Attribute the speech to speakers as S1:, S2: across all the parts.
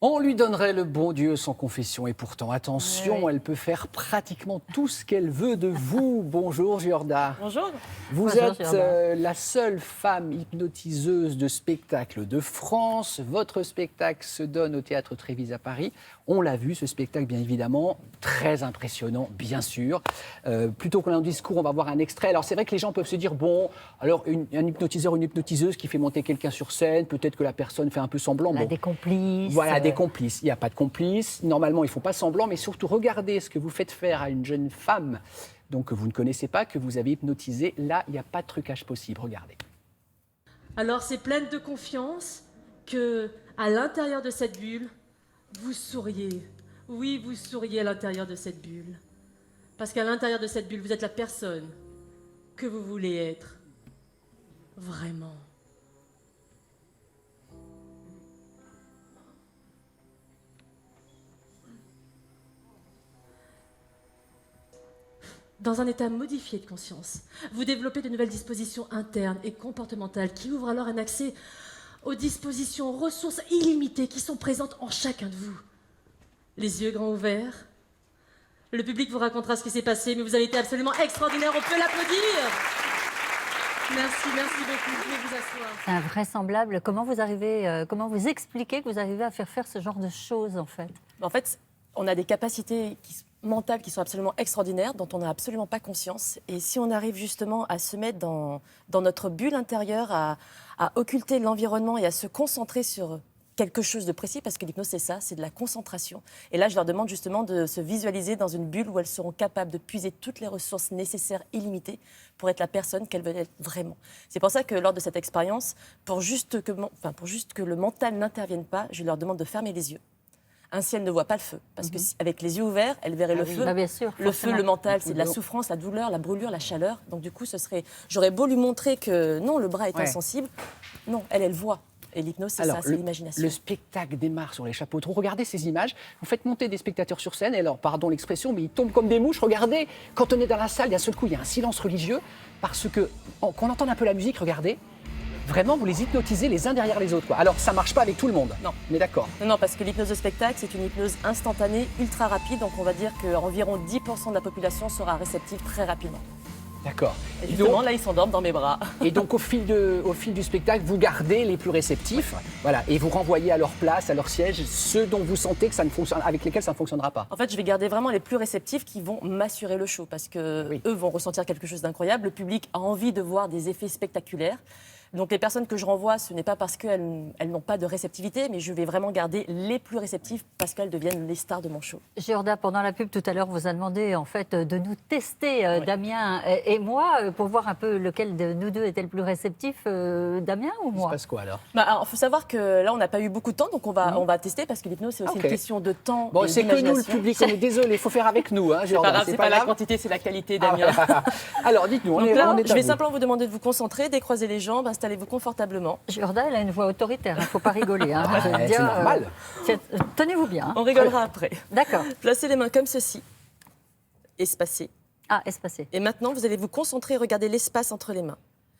S1: On lui donnerait le bon Dieu sans confession et pourtant, attention, elle peut faire pratiquement tout ce qu'elle veut de vous. Bonjour Giorda.
S2: Bonjour.
S1: Vous
S3: Bonjour,
S1: êtes
S3: Giorda.
S1: la seule femme hypnotiseuse de spectacle de France. Votre spectacle se donne au Théâtre Trévise à Paris. On l'a vu, ce spectacle, bien évidemment, très impressionnant, bien sûr. Plutôt qu'on a un discours, on va voir un extrait. Alors, c'est vrai que les gens peuvent se dire, bon, alors, un hypnotiseur, une hypnotiseuse qui fait monter quelqu'un sur scène, peut-être que la personne fait un peu semblant.
S3: On a
S1: Bon.
S3: des complices.
S1: Voilà, des complices. Il n'y a pas de complices. Normalement, ils ne font pas semblant, mais surtout, regardez ce que vous faites faire à une jeune femme donc, que vous ne connaissez pas, que vous avez hypnotisée. Là, il n'y a pas de trucage possible. Regardez.
S2: Alors c'est pleine de confiance que, à l'intérieur de cette bulle, vous souriez. Oui, vous souriez à l'intérieur de cette bulle. Parce qu'à l'intérieur de cette bulle, vous êtes la personne que vous voulez être. Vraiment. Dans un état modifié de conscience, vous développez de nouvelles dispositions internes et comportementales qui ouvrent alors un accès aux dispositions, aux ressources illimitées qui sont présentes en chacun de vous. Les yeux grands ouverts. Le public vous racontera ce qui s'est passé, mais vous avez été absolument extraordinaire, on peut l'applaudir. Merci beaucoup, je vais vous asseoir.
S3: C'est invraisemblable. Comment vous expliquez que vous arrivez à faire ce genre de choses, en fait?
S4: En fait, on a des capacités mentales qui sont absolument extraordinaires, dont on n'a absolument pas conscience. Et si on arrive justement à se mettre dans notre bulle intérieure, à occulter l'environnement et à se concentrer sur quelque chose de précis, parce que l'hypnose, c'est ça, c'est de la concentration. Et là, je leur demande justement de se visualiser dans une bulle où elles seront capables de puiser toutes les ressources nécessaires, illimitées, pour être la personne qu'elles veulent être vraiment. C'est pour ça que lors de cette expérience, pour juste que le mental n'intervienne pas, je leur demande de fermer les yeux. Ainsi, elles ne voient pas le feu. Parce qu'avec les yeux ouverts, elles verraient le feu.
S3: Bah, bien sûr,
S4: Le feu,
S3: forcément.
S4: le mental, c'est de la souffrance, la douleur, la brûlure, la chaleur. Donc du coup, j'aurais beau lui montrer que non, le bras est insensible. Non, elle voit. Et l'hypnose, c'est ça, c'est l'imagination.
S1: Le spectacle démarre sur les chapeaux de roue. Regardez ces images. Vous faites monter des spectateurs sur scène. Et alors, pardon l'expression, mais ils tombent comme des mouches. Regardez, quand on est dans la salle, d'un seul coup, il y a un silence religieux. Parce que, qu'on entende un peu la musique, regardez. Vraiment, vous les hypnotisez les uns derrière les autres, quoi. Alors, ça ne marche pas avec tout le monde.
S4: Non.
S1: On est d'accord.
S4: Non, parce que l'hypnose de spectacle, c'est une hypnose instantanée, ultra rapide. Donc on va dire qu'environ 10% de la population sera réceptive très rapidement.
S1: D'accord.
S4: Et justement, là, ils s'endorment dans mes bras.
S1: Et donc, au fil du spectacle, vous gardez les plus réceptifs, voilà, et vous renvoyez à leur place, à leur siège, ceux dont vous sentez que ça ne fonctionne, avec lesquels ça ne fonctionnera pas.
S4: En fait, je vais garder vraiment les plus réceptifs qui vont m'assurer le show, parce que eux vont ressentir quelque chose d'incroyable. Le public a envie de voir des effets spectaculaires. Donc les personnes que je renvoie, ce n'est pas parce qu'elles n'ont pas de réceptivité, mais je vais vraiment garder les plus réceptifs parce qu'elles deviennent les stars de mon show.
S3: Giorda, pendant la pub tout à l'heure, vous a demandé en fait de nous tester, Damien et moi, pour voir un peu lequel de nous deux était le plus réceptif, Damien ou
S1: Il se
S3: moi?
S1: passe quoi alors?
S4: Il faut savoir que là, on n'a pas eu beaucoup de temps, donc on va tester parce que l'hypnose, c'est aussi une question de temps.
S1: Bon,
S4: et
S1: c'est que nous, le
S4: d'imagination.
S1: public, on est désolé, il faut faire avec nous. Hein,
S4: C'est pas grave, c'est pas la quantité, c'est la qualité, Damien.
S1: Alors, dites-nous,
S4: Donc là,
S1: on est
S4: je
S1: à
S4: vais
S1: vous.
S4: simplement vous demander de vous concentrer, décroiser les jambes, installez-vous confortablement.
S3: Giorda, elle a une voix autoritaire, il ne faut pas rigoler. Hein. Je veux
S1: c'est
S3: dire,
S1: normal.
S3: Tenez-vous bien. Hein.
S4: On rigolera après.
S3: D'accord.
S4: Placez les mains comme ceci, espacées.
S3: Ah, espacé.
S4: Et maintenant, vous allez vous concentrer, regarder l'espace entre les mains.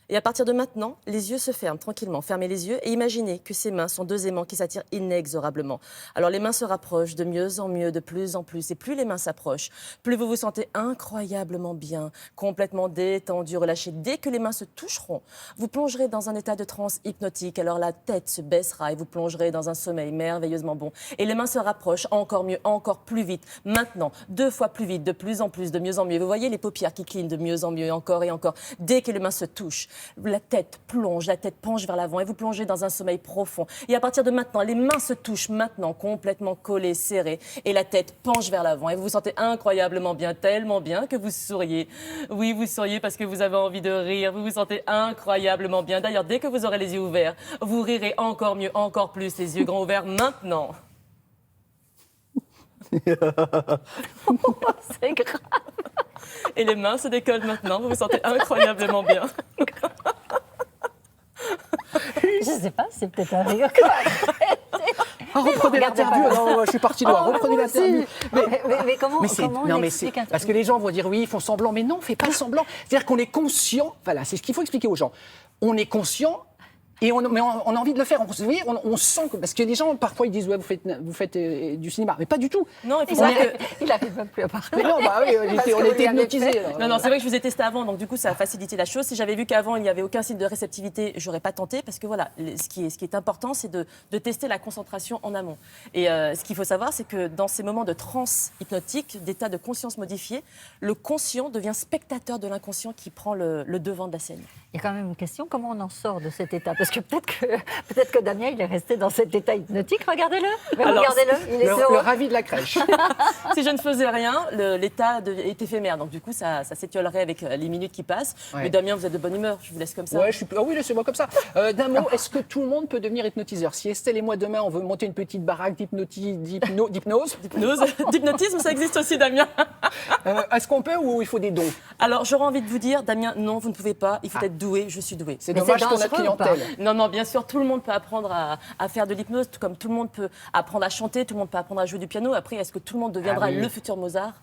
S4: Et à partir de maintenant, les yeux se ferment tranquillement. Fermez les yeux et imaginez que ces mains sont deux aimants qui s'attirent inexorablement. Alors les mains se rapprochent de mieux en mieux, de plus en plus. Et plus les mains s'approchent, plus vous vous sentez incroyablement bien, complètement détendu, relâché. Dès que les mains se toucheront, vous plongerez dans un état de transe hypnotique. Alors la tête se baissera et vous plongerez dans un sommeil merveilleusement bon. Et les mains se rapprochent encore mieux, encore plus vite. Maintenant, 2 fois plus vite, de plus en plus, de mieux en mieux. Vous voyez les paupières qui clignent de mieux en mieux, encore et encore. Dès que les mains se touchent, la tête plonge, la tête penche vers l'avant et vous plongez dans un sommeil profond. Et à partir de maintenant, les mains se touchent maintenant, complètement collées, serrées, et la tête penche vers l'avant. Et vous vous sentez incroyablement bien, tellement bien que vous souriez. Oui, vous souriez parce que vous avez envie de rire. Vous vous sentez incroyablement bien. D'ailleurs, dès que vous aurez les yeux ouverts, vous rirez encore mieux, encore plus, les yeux grands ouverts maintenant.
S3: C'est grave.
S4: Et les mains se décollent maintenant. Vous vous sentez incroyablement bien.
S3: Je ne sais pas, c'est peut-être un rire.
S1: Reprenez
S3: Regardez
S1: l'interview.
S3: pas.
S1: Non, je suis parti loin. Reprenez l'interview.
S3: Mais comment, comment on
S1: mais
S3: explique un
S1: parce que les gens vont dire oui, ils font semblant, mais non, on ne fait pas semblant. C'est-à-dire qu'on est conscient. Voilà, c'est ce qu'il faut expliquer aux gens. On est conscient Et mais on a envie de le faire. Vous voyez, on sent que... Parce que les gens, parfois, ils disent, ouais, vous faites du cinéma. Mais pas du tout.
S4: Non, il faut savoir que...
S3: Il n'arrive même plus à parler.
S1: Mais non, bah oui, on
S3: que vous
S1: était
S3: l'avez
S1: hypnotisés.
S3: fait.
S1: alors.
S4: Non, c'est vrai que je vous ai testé avant, donc du coup, ça a facilité la chose. Si j'avais vu qu'avant, il n'y avait aucun signe de réceptivité, j'aurais pas tenté, parce que voilà, ce qui est important, c'est de tester la concentration en amont. Et ce qu'il faut savoir, c'est que dans ces moments de transe hypnotique, d'état de conscience modifié, le conscient devient spectateur de l'inconscient qui prend le devant de la scène.
S3: Il y a quand même une question, comment on en sort de cet état? Parce que peut-être que Damien, il est resté dans cet état hypnotique. Regardez-le,
S4: Alors,
S3: regardez-le, il est
S1: Le
S3: heureux.
S1: ravi de la crèche.
S4: Si je ne faisais rien, l'état est éphémère, donc du coup, ça s'étiolerait avec les minutes qui passent.
S1: Ouais.
S4: Mais Damien, vous êtes de bonne humeur, je vous laisse comme ça.
S1: Ouais, ah oui, laissez-moi comme ça. D'un mot, est-ce que tout le monde peut devenir hypnotiseur? Si Estelle et moi, demain, on veut monter une petite baraque d'hypnose,
S4: D'hypnotisme, ça existe aussi, Damien.
S1: est-ce qu'on peut ou il faut des dons?
S4: Alors, j'aurais envie de vous dire, Damien, non, vous ne pouvez pas, il faut être doué, je suis douée.
S1: C'est
S3: Mais
S1: dommage
S3: c'est
S1: pour notre
S3: dangereux ou pas
S1: clientèle.
S4: Non, bien sûr, tout le monde peut apprendre à faire de l'hypnose, tout comme tout le monde peut apprendre à chanter, tout le monde peut apprendre à jouer du piano. Après, est-ce que tout le monde deviendra
S1: Ah oui.
S4: le futur Mozart?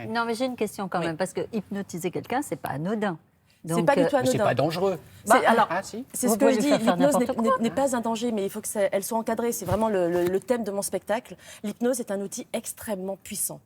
S3: Non, mais j'ai une question quand
S4: Oui.
S3: même, parce que hypnotiser quelqu'un, c'est pas anodin.
S4: C'est
S3: Donc,
S4: pas du tout
S1: Mais c'est
S4: anodin.
S1: pas dangereux.
S4: Alors,
S1: Ah si.
S4: c'est
S3: Vous
S4: ce que
S3: pouvez
S4: je
S3: lui
S4: dis,
S3: faire faire
S4: l'hypnose
S3: n'importe quoi.
S4: n'est pas un danger, mais il faut qu'elle soit encadrée. C'est vraiment le thème de mon spectacle. L'hypnose est un outil extrêmement puissant.